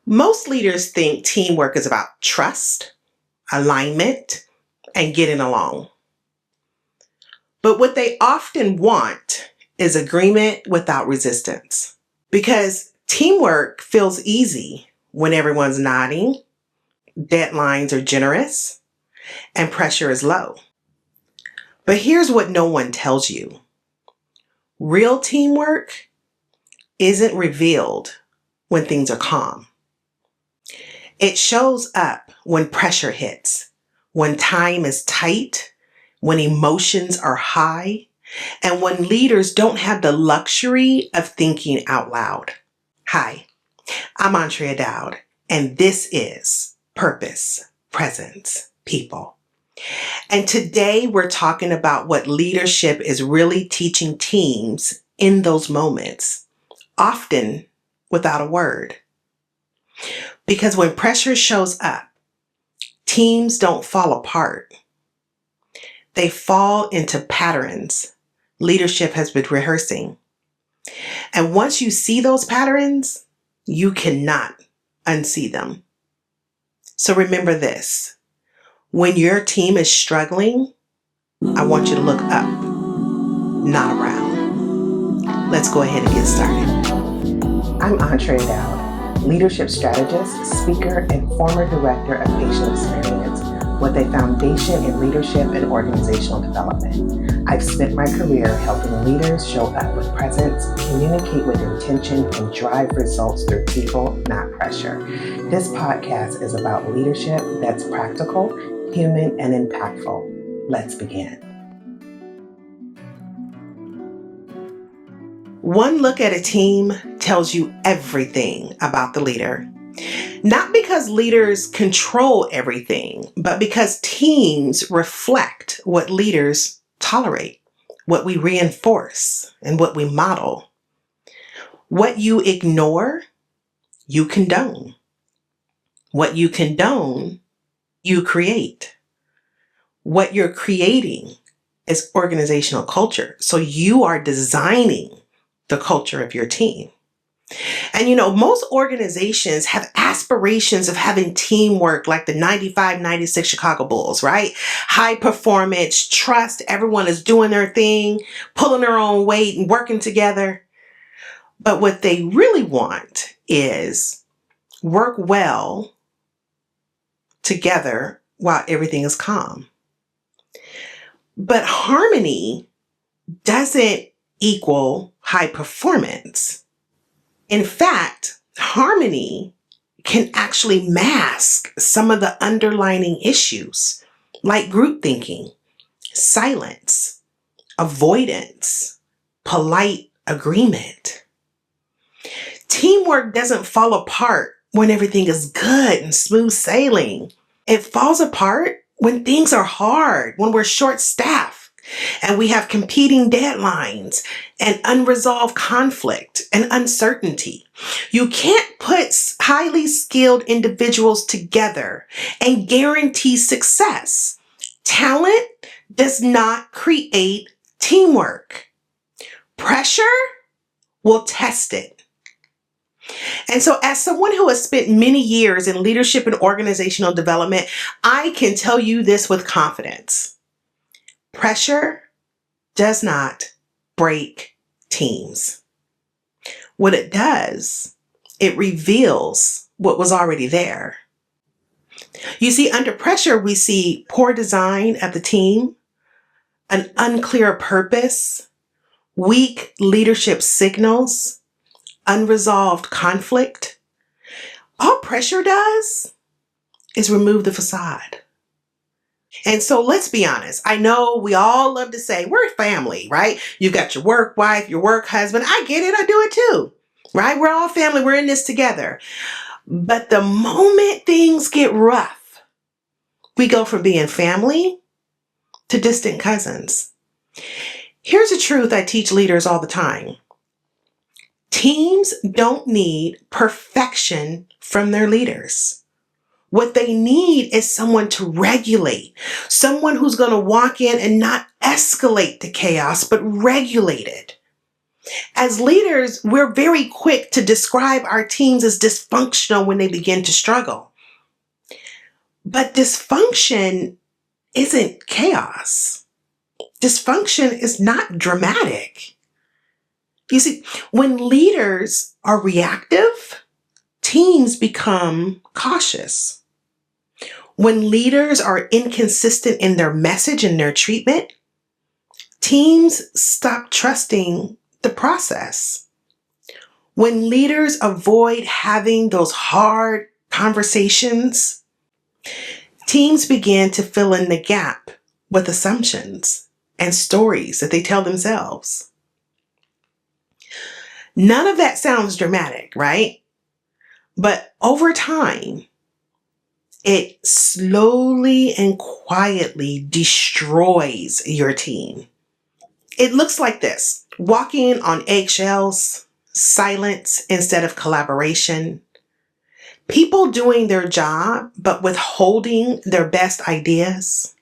Most leaders think teamwork is about trust, alignment, and getting along. But what they often want is agreement without resistance. Because teamwork feels easy when everyone's nodding, deadlines are generous, and pressure is low. But here's what no one tells you. Real teamwork isn't revealed when things are calm. It shows up when pressure hits, when time is tight, when emotions are high, and when leaders don't have the luxury of thinking out loud. Hi, I'm Antrea Dowd, and this is Purpose, Presence, People. And today we're talking about what leadership is really teaching teams in those moments, often without a word. Because when pressure shows up, teams don't fall apart. They fall into patterns leadership has been rehearsing. And once you see those patterns, you cannot unsee them. So remember this. When your team is struggling, I want you to look up, not around. Let's go ahead and get started. I'm Antrea Dowd, leadership strategist, speaker, and former director of patient experience with a foundation in leadership and organizational development. I've spent my career helping leaders show up with presence, communicate with intention, and drive results through people, not pressure. This podcast is about leadership that's practical, human, and impactful. Let's begin. One look at a team tells you everything about the leader. Not because leaders control everything, but because teams reflect what leaders tolerate, what we reinforce, and what we model. What you ignore, you condone. What you condone, you create. What you're creating is organizational culture. So you are designing the culture of your team. And most organizations have aspirations of having teamwork like the 95-96 Chicago Bulls, right? High performance, trust, everyone is doing their thing, pulling their own weight and working together. But what they really want is work well together while everything is calm. But harmony doesn't equal high performance. In fact, harmony can actually mask some of the underlying issues like group thinking, silence, avoidance, polite agreement. Teamwork doesn't fall apart when everything is good and smooth sailing. It falls apart when things are hard, when we're short-staffed, and we have competing deadlines and unresolved conflict and uncertainty. You can't put highly skilled individuals together and guarantee success. Talent does not create teamwork. Pressure will test it. And so as someone who has spent many years in leadership and organizational development, I can tell you this with confidence. Pressure does not break teams. What it does, it reveals what was already there. You see, under pressure, we see poor design of the team, an unclear purpose, weak leadership signals, unresolved conflict. All pressure does is remove the facade. And so let's be honest. I know we all love to say we're family, right? You've got your work wife, your work husband. I get it. I do it too, right? We're all family. We're in this together. But the moment things get rough, we go from being family to distant cousins. Here's a truth I teach leaders all the time. Teams don't need perfection from their leaders. What they need is someone to regulate, someone who's going to walk in and not escalate the chaos, but regulate it. As leaders, we're very quick to describe our teams as dysfunctional when they begin to struggle. But dysfunction isn't chaos. Dysfunction is not dramatic. You see, when leaders are reactive, teams become cautious. When leaders are inconsistent in their message and their treatment, teams stop trusting the process. When leaders avoid having those hard conversations, teams begin to fill in the gap with assumptions and stories that they tell themselves. None of that sounds dramatic, right? But over time, it slowly and quietly destroys your team. It looks like this: walking on eggshells, silence instead of collaboration, people doing their job but withholding their best ideas.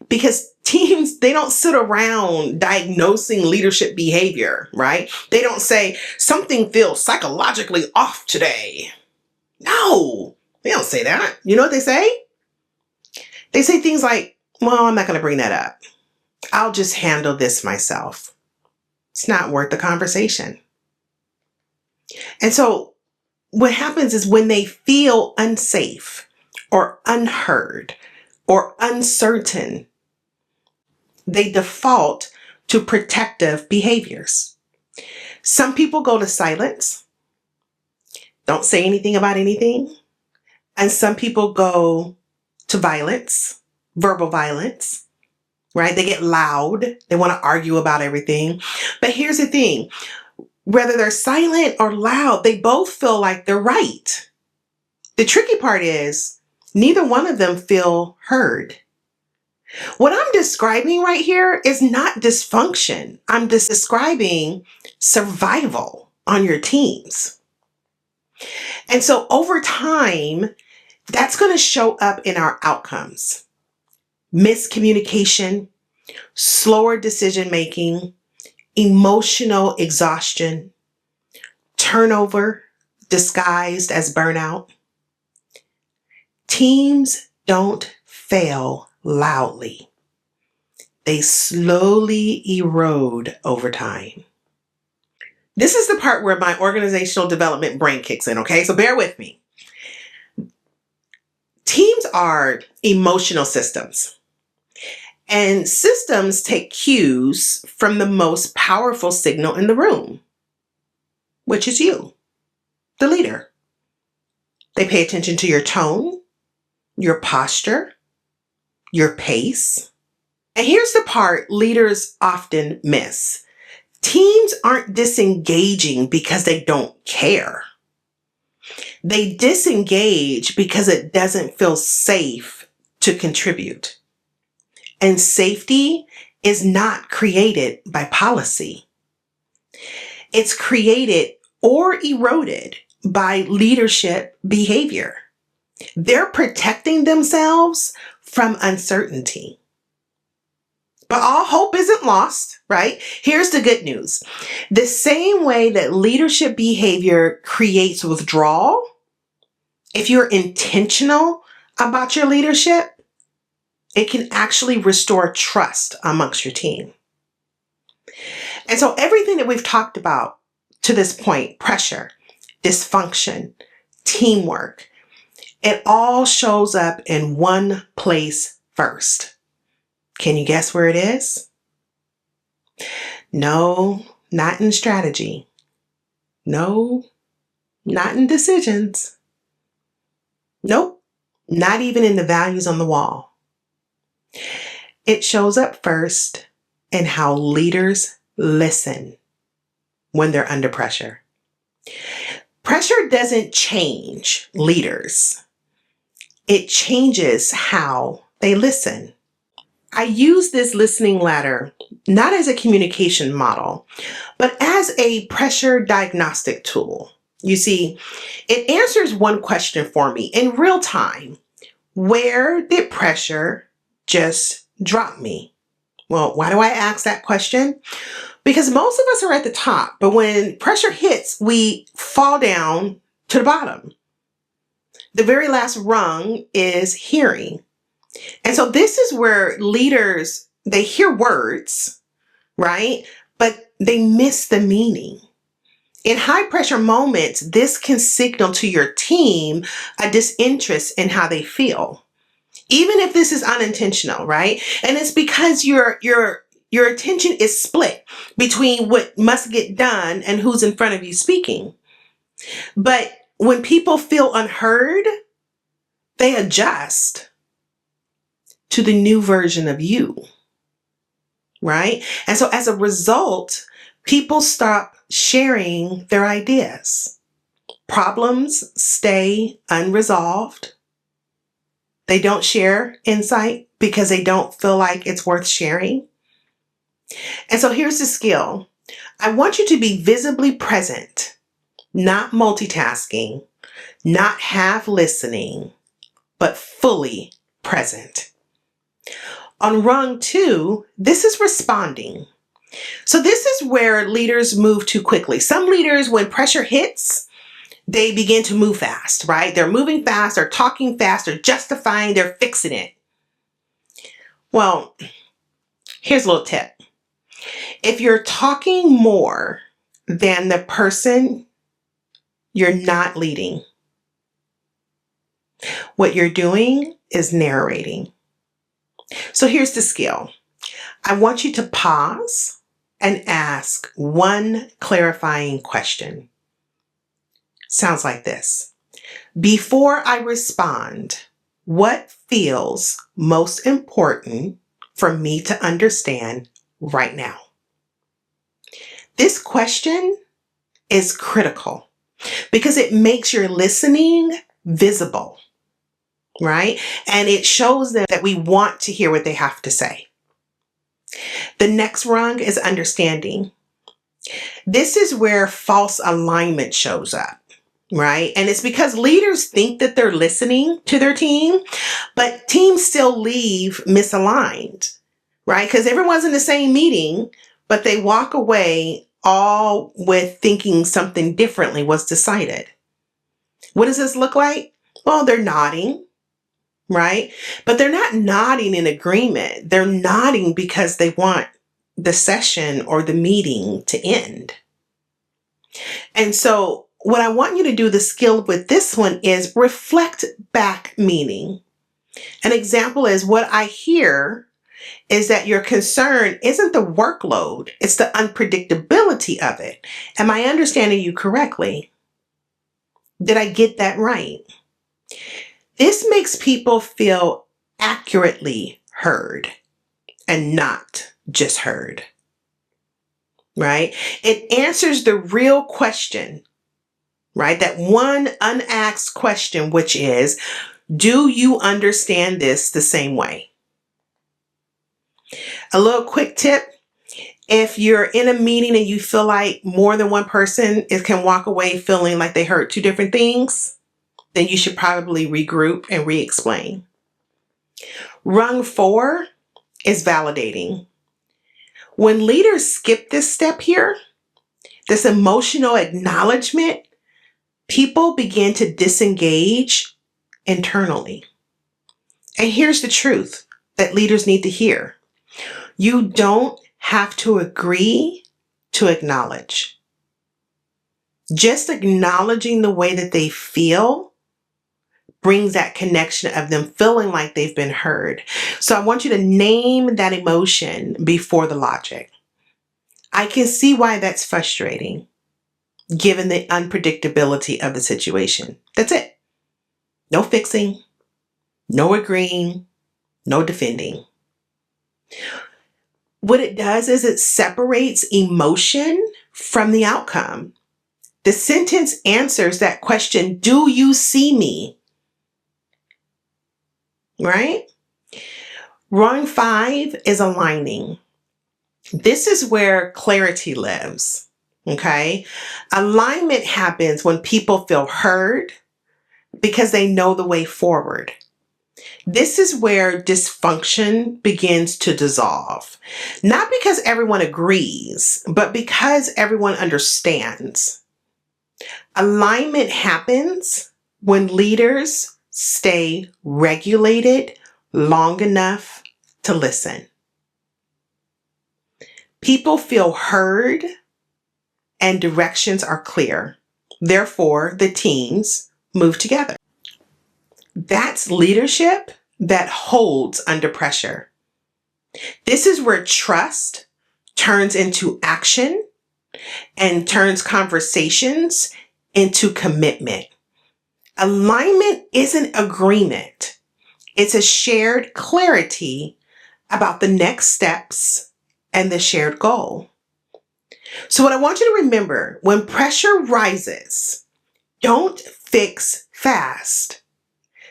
Because teams, they don't sit around diagnosing leadership behavior, right? They don't say, something feels psychologically off today. No, they don't say that. You know what they say? They say things like, well, I'm not going to bring that up. I'll just handle this myself. It's not worth the conversation. And so what happens is when they feel unsafe or unheard or uncertain, they default to protective behaviors. Some people go to silence, don't say anything about anything. And some people go to violence, verbal violence, right? They get loud. They want to argue about everything. But here's the thing. Whether they're silent or loud, they both feel like they're right. The tricky part is neither one of them feel heard. What I'm describing right here is not dysfunction. I'm just describing survival on your teams. And so over time, that's going to show up in our outcomes. Miscommunication, slower decision making, emotional exhaustion, turnover disguised as burnout. Teams don't fail loudly. They slowly erode over time. This is the part where my organizational development brain kicks in, okay? So bear with me. Teams are emotional systems, and systems take cues from the most powerful signal in the room, which is you, the leader. They pay attention to your tone, your posture, your pace. And here's the part leaders often miss. Teams aren't disengaging because they don't care. They disengage because it doesn't feel safe to contribute. And safety is not created by policy. It's created or eroded by leadership behavior. They're protecting themselves from uncertainty. But all hope isn't lost, right? Here's the good news. The same way that leadership behavior creates withdrawal, if you're intentional about your leadership, it can actually restore trust amongst your team. And so everything that we've talked about to this point, pressure, dysfunction, teamwork, it all shows up in one place first. Can you guess where it is? No, not in strategy. No, not in decisions. Nope, not even in the values on the wall. It shows up first in how leaders listen when they're under pressure. Pressure doesn't change leaders. It changes how they listen. I use this listening ladder not as a communication model, but as a pressure diagnostic tool. You see, it answers one question for me in real time. Where did pressure just drop me? Well, why do I ask that question? Because most of us are at the top, but when pressure hits, we fall down to the bottom. The very last rung is hearing. And so this is where leaders, they hear words, right? But they miss the meaning. In high pressure moments, this can signal to your team a disinterest in how they feel, even if this is unintentional, right? And it's because your attention is split between what must get done and who's in front of you speaking. But when people feel unheard, they adjust to the new version of you, right? And so as a result, people stop sharing their ideas. Problems stay unresolved. They don't share insight because they don't feel like it's worth sharing. And so here's the skill. I want you to be visibly present, not multitasking, not half listening, but fully present. On rung 2, this is responding. So this is where leaders move too quickly. Some leaders, when pressure hits, they begin to move fast, right? They're moving fast, they're talking fast, they're justifying, they're fixing it. Well, here's a little tip. If you're talking more than the person, you're not leading. What you're doing is narrating. So here's the skill. I want you to pause and ask one clarifying question. Sounds like this. Before I respond, what feels most important for me to understand right now? This question is critical because it makes your listening visible, right? And it shows them that we want to hear what they have to say. The next rung is understanding. This is where false alignment shows up, right? And it's because leaders think that they're listening to their team, but teams still leave misaligned, right? Because everyone's in the same meeting, but they walk away all with thinking something differently was decided. What does this look like? Well, they're nodding, right? But they're not nodding in agreement. They're nodding because they want the session or the meeting to end. And so what I want you to do, the skill with this one, is reflect back meaning. An example is, what I hear is that your concern isn't the workload, it's the unpredictability of it. Am I understanding you correctly? Did I get that right? This makes people feel accurately heard and not just heard, right? It answers the real question, right? That one unasked question, which is, do you understand this the same way? A little quick tip. If you're in a meeting and you feel like more than one person can walk away feeling like they heard two different things, then you should probably regroup and re-explain. Rung 4 is validating. When leaders skip this step here, this emotional acknowledgement, people begin to disengage internally. And here's the truth that leaders need to hear. You don't have to agree to acknowledge. Just acknowledging the way that they feel brings that connection of them feeling like they've been heard. So I want you to name that emotion before the logic. I can see why that's frustrating, given the unpredictability of the situation. That's it. No fixing, no agreeing, no defending. What it does is it separates emotion from the outcome. The sentence answers that question, do you see me? Right? Rung 5 is aligning. This is where clarity lives. Okay? Alignment happens when people feel heard because they know the way forward. This is where dysfunction begins to dissolve. Not because everyone agrees, but because everyone understands. Alignment happens when leaders stay regulated long enough to listen. People feel heard and directions are clear. Therefore, the teams move together. That's leadership that holds under pressure. This is where trust turns into action and turns conversations into commitment. Alignment isn't agreement. It's a shared clarity about the next steps and the shared goal. So what I want you to remember, when pressure rises, don't fix fast.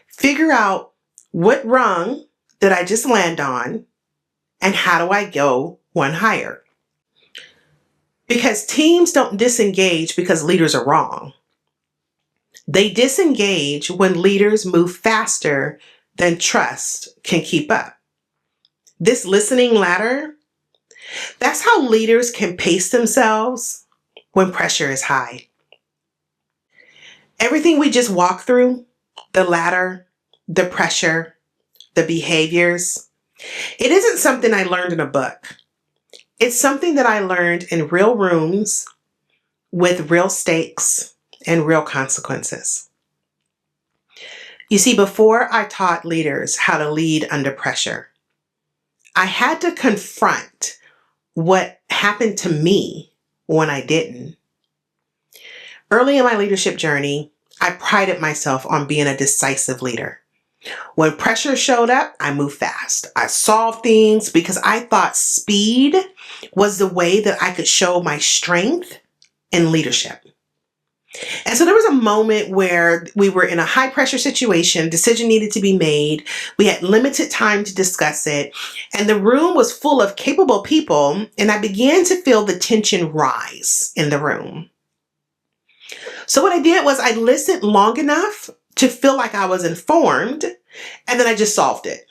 Figure out what rung did I just land on and how do I go one higher? Because teams don't disengage because leaders are wrong. They disengage when leaders move faster than trust can keep up. This listening ladder, that's how leaders can pace themselves when pressure is high. Everything we just walked through, the ladder, the pressure, the behaviors, it isn't something I learned in a book. It's something that I learned in real rooms with real stakes and real consequences. You see, before I taught leaders how to lead under pressure, I had to confront what happened to me when I didn't. Early in my leadership journey, I prided myself on being a decisive leader. When pressure showed up, I moved fast. I solved things because I thought speed was the way that I could show my strength in leadership. And so there was a moment where we were in a high pressure situation, decision needed to be made. We had limited time to discuss it, and the room was full of capable people, and I began to feel the tension rise in the room. So what I did was I listened long enough to feel like I was informed, and then I just solved it.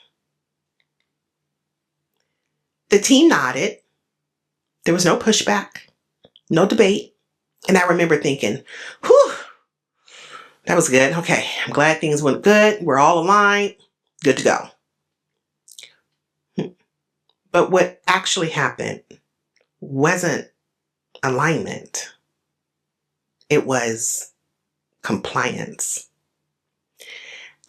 The team nodded. There was no pushback, no debate. And I remember thinking, whew, that was good. Okay, I'm glad things went good. We're all aligned. Good to go. But what actually happened wasn't alignment. It was compliance.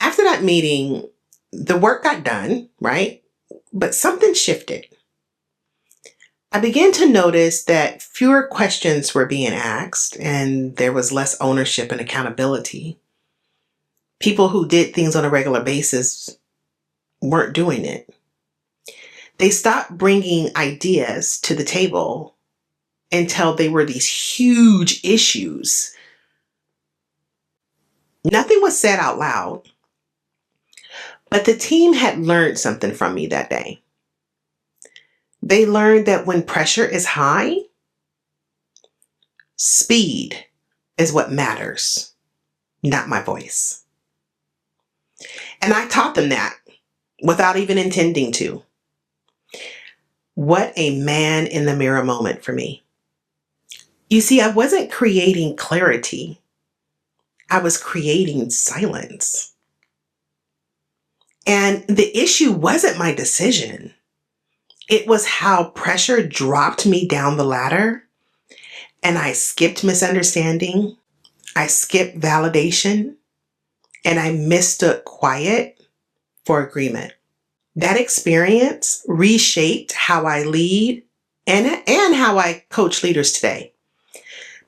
After that meeting, the work got done, right? But something shifted. I began to notice that fewer questions were being asked and there was less ownership and accountability. People who did things on a regular basis weren't doing it. They stopped bringing ideas to the table until they were these huge issues. Nothing was said out loud, but the team had learned something from me that day. They learned that when pressure is high, speed is what matters, not my voice. And I taught them that without even intending to. What a man in the mirror moment for me. You see, I wasn't creating clarity. I was creating silence. And the issue wasn't my decision. It was how pressure dropped me down the ladder, and I skipped misunderstanding, I skipped validation, and I mistook quiet for agreement. That experience reshaped how I lead and how I coach leaders today.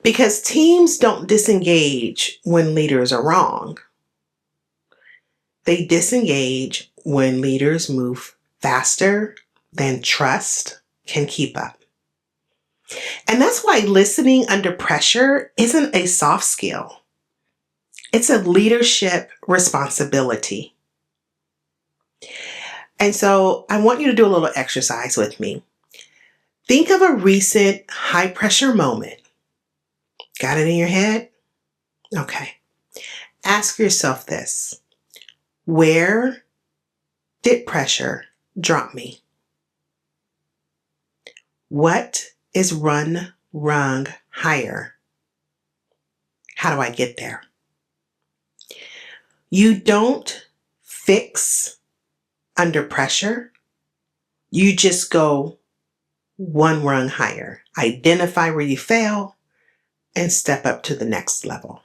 Because teams don't disengage when leaders are wrong. They disengage when leaders move faster than trust can keep up. And that's why listening under pressure isn't a soft skill. It's a leadership responsibility. And so I want you to do a little exercise with me. Think of a recent high pressure moment. Got it in your head? Okay. Ask yourself this. Where did pressure drop me? What is one rung higher? How do I get there? You don't fix under pressure. You just go one rung higher. Identify where you fail and step up to the next level.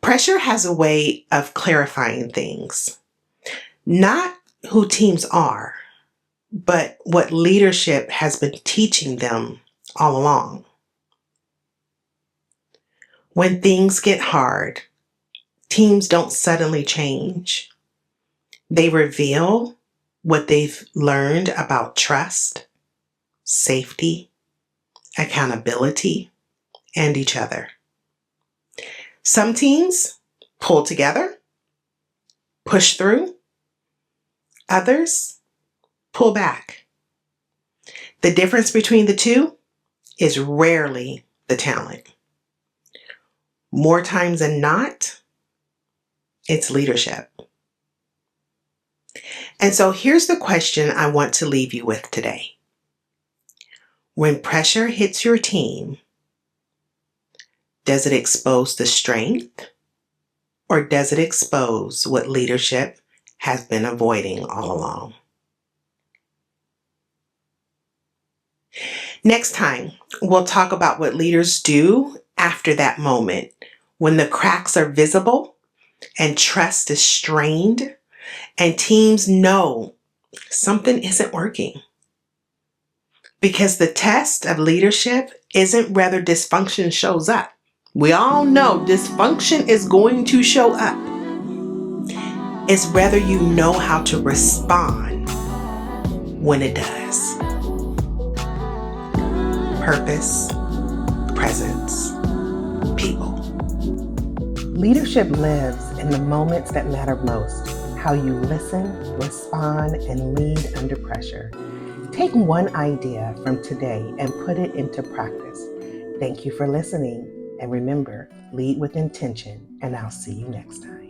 Pressure has a way of clarifying things, not who teams are, but what leadership has been teaching them all along. When things get hard, teams don't suddenly change. They reveal what they've learned about trust, safety, accountability, and each other. Some teams pull together, push through. Others pull back. The difference between the two is rarely the talent. More times than not, it's leadership. And so here's the question I want to leave you with today. When pressure hits your team, does it expose the strength, or does it expose what leadership has been avoiding all along? Next time, we'll talk about what leaders do after that moment, when the cracks are visible and trust is strained and teams know something isn't working. Because the test of leadership isn't whether dysfunction shows up. We all know dysfunction is going to show up. It's whether you know how to respond when it does. Purpose, presence, people. Leadership lives in the moments that matter most. How you listen, respond, and lead under pressure. Take one idea from today and put it into practice. Thank you for listening. And remember, lead with intention, and I'll see you next time.